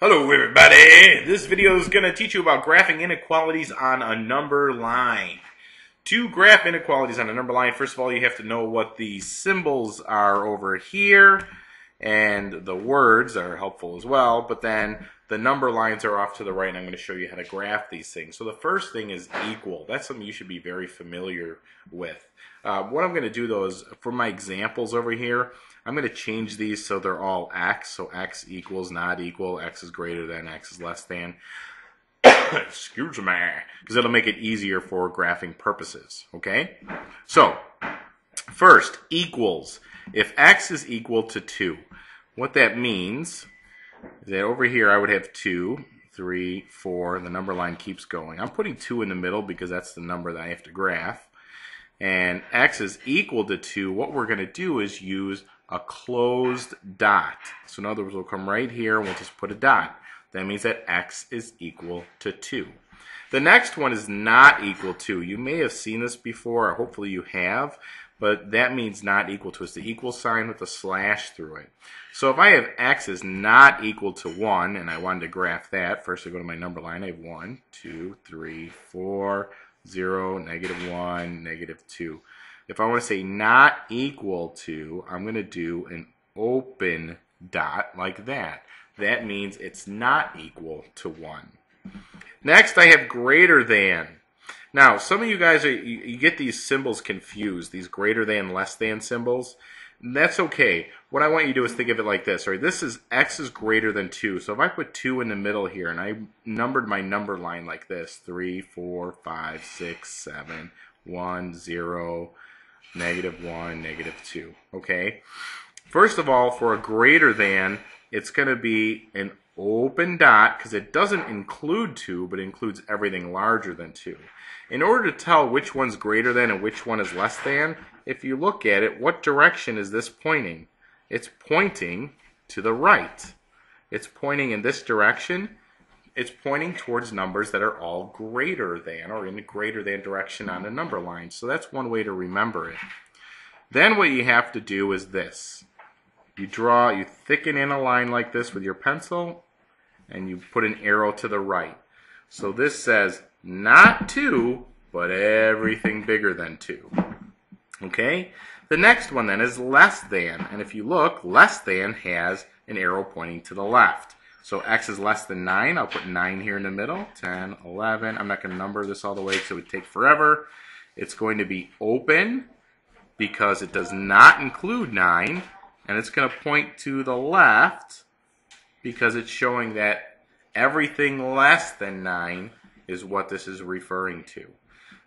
Hello everybody! This video is going to teach you about graphing inequalities on a number line. To graph inequalities on a number line, first of all you have to know what the symbols are over here, and the words are helpful as well, but then the number lines are off to the right, and I'm going to show you how to graph these things. So the first thing is equal. That's something you should be very familiar with. What I'm going to do though is, for my examples over here, I'm going to change these so they're all x. So x equals, not equal, x is greater than, x is less than. Excuse me. Because it'll make it easier for graphing purposes. Okay? So, first, equals. If x is equal to 2, what that means is that over here I would have 2, 3, 4, and the number line keeps going. I'm putting 2 in the middle because that's the number that I have to graph. And x is equal to 2, what we're going to do is use a closed dot. So in other words, we'll come right here and we'll just put a dot. That means that x is equal to 2. The next one is not equal to. You may have seen this before, or hopefully you have, but that means not equal to. It's the equal sign with a slash through it. So if I have x is not equal to 1, and I wanted to graph that, first I go to my number line. I have 1, 2, 3, 4, 0, -1, -2. If I want to say not equal to, I'm going to do an open dot like that. That means it's not equal to 1. Next, I have greater than. Now, some of you guys, you get these symbols confused, these greater than, less than symbols. That's okay. What I want you to do is think of it like this. Right? This is x is greater than 2. So if I put 2 in the middle here, and I numbered my number line like this, 3, 4, 5, 6, 7, 1, 0, -1, -2. Okay? First of all, for a greater than, it's going to be an open dot because it doesn't include 2, but includes everything larger than 2. In order to tell which one's greater than and which one is less than, if you look at it, what direction is this pointing? It's pointing to the right. It's pointing in this direction. It's pointing towards numbers that are all greater than, or in the greater than direction on a number line. So that's one way to remember it. Then what you have to do is this. You thicken in a line like this with your pencil, and you put an arrow to the right. So this says not 2, but everything bigger than 2. Okay? The next one then is less than. And if you look, less than has an arrow pointing to the left. So x is less than 9. I'll put 9 here in the middle. 10, 11. I'm not going to number this all the way because it would take forever. It's going to be open because it does not include 9. And it's going to point to the left because it's showing that everything less than 9 is what this is referring to.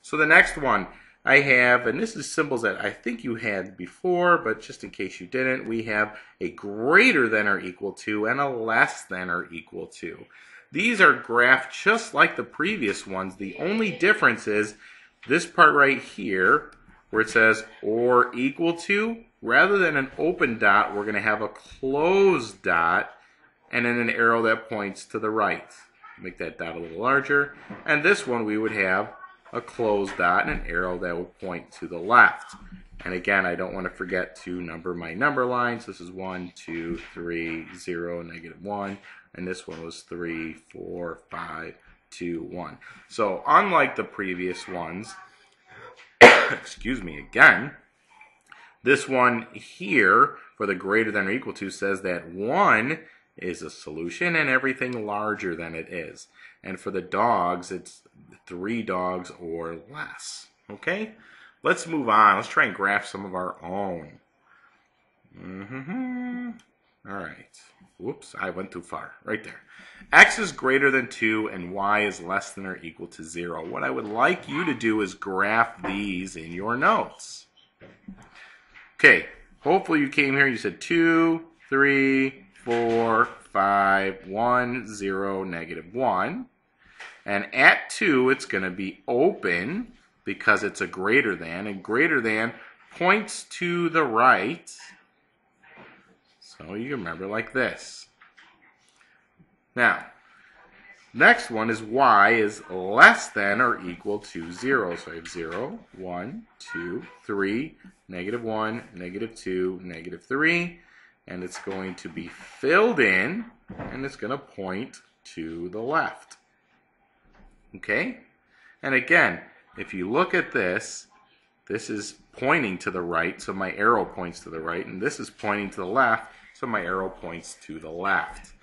So the next one I have, and this is symbols that I think you had before, but just in case you didn't, we have a greater than or equal to and a less than or equal to. These are graphed just like the previous ones. The only difference is this part right here where it says or equal to, rather than an open dot, we're going to have a closed dot and then an arrow that points to the right. Make that dot a little larger. And this one we would have a closed dot and an arrow that would point to the left. And again, I don't want to forget to number my number lines. This is 1, 2, 3, 0, -1. And this one was 3, 4, 5, 2, 1. So unlike the previous ones, excuse me again, this one here for the greater than or equal to says that 1 is a solution and everything larger than it is. And for the dogs, it's 3 dogs or less. Okay? Let's move on. Let's try and graph some of our own. Alright. Whoops, I went too far. Right there. X is greater than 2 and Y is less than or equal to 0. What I would like you to do is graph these in your notes. Okay, hopefully you came here and you said 2, 3, 4, 5, 1, 0, -1. And at 2, it's going to be open because it's a greater than. And greater than points to the right. So you remember like this. Now, next one is y is less than or equal to 0. So I have 0, 1, 2, 3, -1, -2, -3. and it's going to be filled in, and it's going to point to the left. Okay? And again, if you look at this, this is pointing to the right, so my arrow points to the right, and this is pointing to the left, so my arrow points to the left.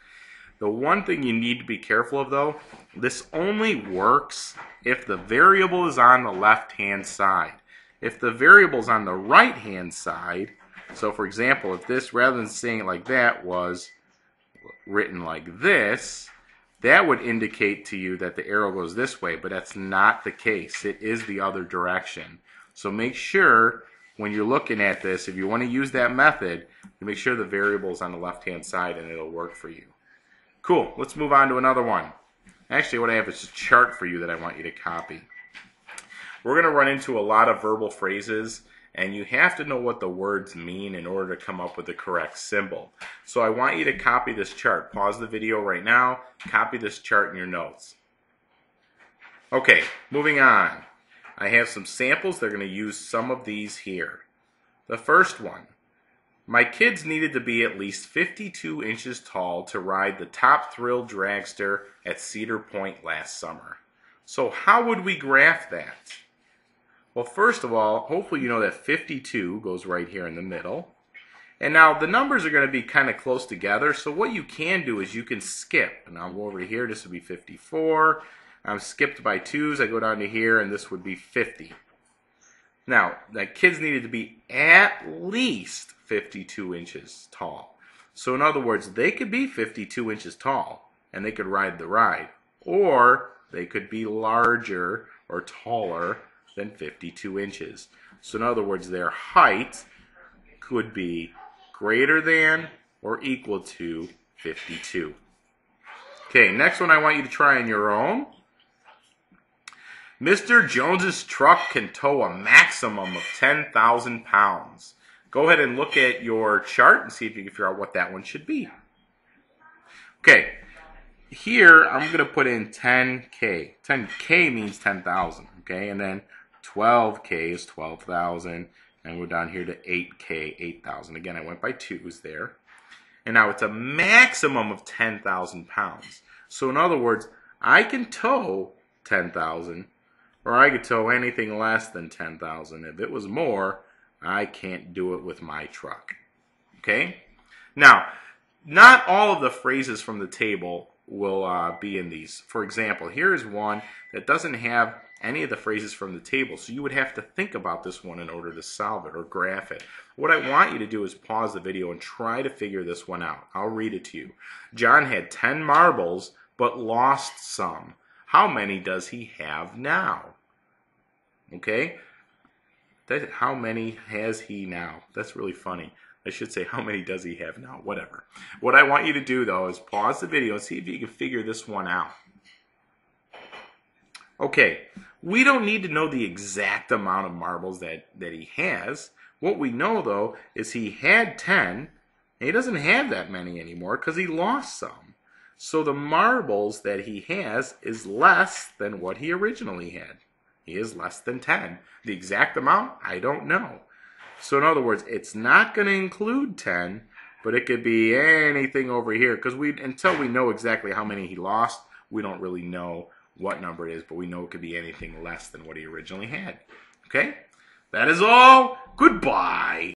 The one thing you need to be careful of, though, this only works if the variable is on the left-hand side. If the variable is on the right-hand side, so for example, if this, rather than saying it like that, was written like this, that would indicate to you that the arrow goes this way, but that's not the case. It is the other direction. So make sure when you're looking at this, if you want to use that method, you make sure the variable is on the left-hand side and it'll work for you. Cool. Let's move on to another one. Actually, what I have is a chart for you that I want you to copy. We're going to run into a lot of verbal phrases, and you have to know what the words mean in order to come up with the correct symbol. So I want you to copy this chart. Pause the video right now. Copy this chart in your notes. Okay, moving on. I have some samples. They're going to use some of these here. The first one. My kids needed to be at least 52 inches tall to ride the Top Thrill dragster at Cedar Point last summer. So how would we graph that? Well, first of all, hopefully you know that 52 goes right here in the middle. And now the numbers are going to be kind of close together, so what you can do is you can skip. And I'll go over here, this would be 54. I'm skipped by 2s, I go down to here, and this would be 50. Now, the kids needed to be at least 52 inches tall. So in other words, they could be 52 inches tall, and they could ride the ride. Or they could be larger or taller than 52 inches. So in other words, their height could be greater than or equal to 52. Okay, next one I want you to try on your own. Mr. Jones's truck can tow a maximum of 10,000 pounds. Go ahead and look at your chart and see if you can figure out what that one should be. Okay, here I'm going to put in 10K. 10K means 10,000, okay? And then 12K is 12,000. And we're down here to 8K, 8,000. Again, I went by 2s there. And now it's a maximum of 10,000 pounds. So in other words, I can tow 10,000, or I could tow anything less than 10,000. If it was more, I can't do it with my truck. Okay? Now, not all of the phrases from the table will be in these. For example, here is one that doesn't have any of the phrases from the table, so you would have to think about this one in order to solve it or graph it. What I want you to do is pause the video and try to figure this one out. I'll read it to you. John had 10 marbles but lost some. How many does he have now? Okay? How many has he now? That's really funny. I should say, how many does he have now? Whatever. What I want you to do, though, is pause the video and see if you can figure this one out. Okay, we don't need to know the exact amount of marbles that he has. What we know, though, is he had 10, and he doesn't have that many anymore because he lost some. So the marbles that he has is less than what he originally had. He is less than 10. The exact amount, I don't know. So in other words, it's not going to include 10, but it could be anything over here because until we know exactly how many he lost, we don't really know what number it is, but we know it could be anything less than what he originally had. Okay? That is all. Goodbye.